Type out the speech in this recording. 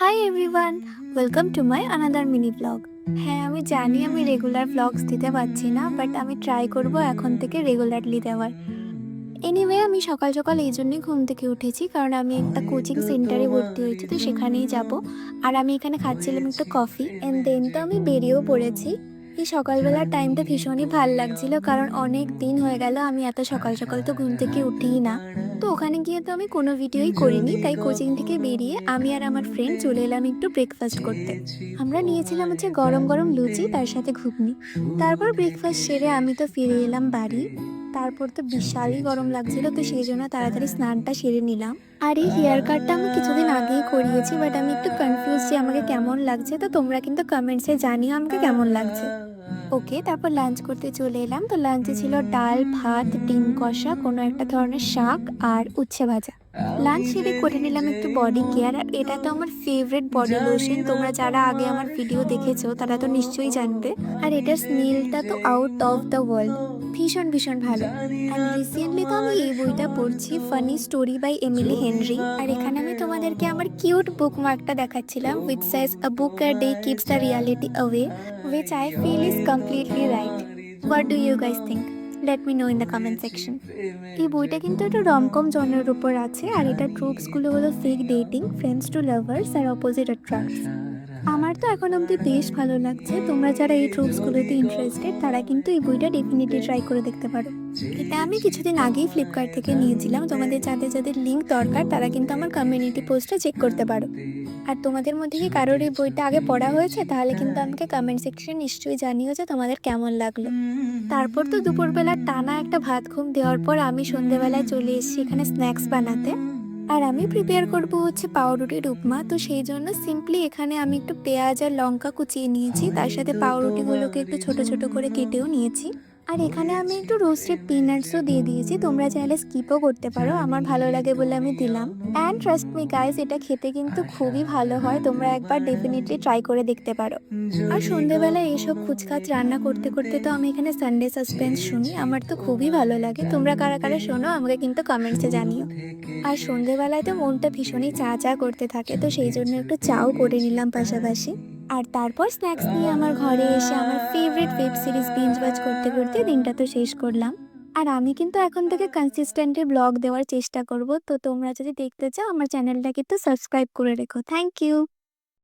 Hi everyone, welcome to my another mini blog. হ্যাঁ, আমি জানি আমি রেগুলার ব্লগস দিতে পারছি না, বাট আমি ট্রাই করব এখন থেকে রেগুলারলি দেওয়ার। এনিওয়ে, আমি সকাল সকাল এই জন্যই ঘুম থেকে উঠেছি, কারণ আমি একটা কোচিং সেন্টারে ভর্তি হয়েছি, তো সেখানেই যাব। আর আমি এখানে খাচ্ছিলাম একটু কফি অ্যান্ড দেন তো আমি বেরিয়েও পড়েছি। এই সকালবেলার টাইমটা ভীষণই ভাল লাগছিল, কারণ অনেক দিন হয়ে গেল আমি এত সকাল সকাল তো ঘুম থেকে উঠিই না। তো ওখানে গিয়ে তো আমি কোনো ভিডিওই করিনি, তাই কোচিং থেকে বেরিয়ে আমি আর আমার ফ্রেন্ড চলে এলাম একটু ব্রেকফাস্ট করতে। আমরা নিয়েছিলাম হচ্ছে গরম গরম লুচি, তার সাথে ঘুগনি। তারপর ব্রেকফাস্ট সেরে আমি তো ফিরে এলাম বাড়ি। তারপর তো বিশালই গরম লাগছিল, তো সেই জন্য তাড়াতাড়ি স্নানটা সেরে নিলাম। আর এই হেয়ার কাটটা আমি কিছুদিন আগেই করিয়েছি, বাট আমি একটু কনফিউজ যে আমাকে কেমন লাগছে, তো তোমরা কিন্তু কমেন্টসে জানিও আমাকে কেমন লাগছে। ওকে, তারপর লাঞ্চ করতে চলে এলাম। তো লাঞ্চে ছিল ডাল, ভাত, ডিম কষা, কোনো একটা ধরনের শাক আর উচ্ছে ভাজা। লাঞ্চ সেরে করে নিলাম একটু বডি কেয়ার, আর এটা তো আমার ফেভারিট বডি লোশন। তোমরা যারা আগে আমার ভিডিও দেখেছো তারা তো নিশ্চয়ই জানবে। আর এটার স্মেলটা তো আউট অফ দ্য ওয়ার্ল্ড, ভীষণ ভীষণ ভালো। অ্যান্ড রিসেন্টলি তো আমি এই বইটা পড়ছি, funny story by Emily Henry. আর এখানে আমি তোমাদেরকে আমার কিউট বুকমার্কটা দেখাচ্ছিলাম, which says a book a day keeps the reality away, which I feel is completely right. What do you guys think? Let me know in the comment section. এই বইটা কিন্তু একটা রমকম জনরের উপর আছে, আর এটার ট্রুপসগুলো হলো fake dating, friends to lovers আর অপোজিট অ্যাট্রাক্টস। আমার তো এখন অবধি বেশ ভালো লাগছে। তোমরা যারা এই ট্রুপসগুলোতে ইন্টারেস্টেড তারা কিন্তু এই বইটা ডেফিনেটলি ট্রাই করে দেখতে পারো। এটা আমি কিছুদিন আগেই ফ্লিপকার্ট থেকে নিয়েছিলাম। তোমাদের যাদের যাদের লিঙ্ক দরকার তারা কিন্তু আমার কমিউনিটি পোস্টটা চেক করতে পারো। আর তোমাদের মধ্যে কি কারোর এই বইটা আগে পড়া হয়েছে? তাহলে কিন্তু আমাকে কমেন্ট সেকশনে নিশ্চয়ই জানিও যে তোমাদের কেমন লাগলো। তারপর তো দুপুরবেলা টানা একটা ভাত ঘুম দেওয়ার পর আমি সন্ধেবেলায় চলে এসেছি এখানে স্ন্যাক্স বানাতে। আর আমি প্রিপেয়ার করব হচ্ছে পাউরুটির উপমা। তো সেই জন্য সিম্পলি এখানে আমি একটু পেঁয়াজ আর লঙ্কা কুচিয়ে নিয়েছি, তার সাথে পাউরুটিগুলোকে একটু ছোট ছোট করে কেটেও নিয়েছি। আর এখানে আমি একটু রোস্টেড পিনাটসও দিয়ে দিয়েছি, তোমরা চাইলে স্কিপও করতে পারো, আমার ভালো লাগে বলে আমি দিলাম। অ্যান্ড ট্রাস্ট মি গাইস, এটা খেতে কিন্তু খুবই ভালো হয়, তোমরা একবার ডেফিনেটলি ট্রাই করে দেখতে পারো। আর সন্ধেবেলায় এইসব কুচকাচ রান্না করতে করতে তো আমি এখানে সানডে সাসপেন্স শুনি, আমার তো খুবই ভালো লাগে। তোমরা কারা কারা শোনো আমাকে কিন্তু কমেন্টসে জানিও। আর সন্ধেবেলায় তো মনটা ভীষণই চা চা করতে থাকে, তো সেই জন্য একটু চাও করে নিলাম পাশাপাশি। আর তারপর স্ন্যাক্স নিয়ে আমার ঘরে এসে আমার favourite web series binge watch করতে করতে দিনটা তো শেষ করলাম। আর আমি কিন্তু এখন থেকে কনসিস্টেন্টলি ব্লগ দেওয়ার চেষ্টা করব, তো তোমরা যদি দেখতে চাও আমার চ্যানেলটা কিন্তু সাবস্ক্রাইব করে রেখো। Thank you.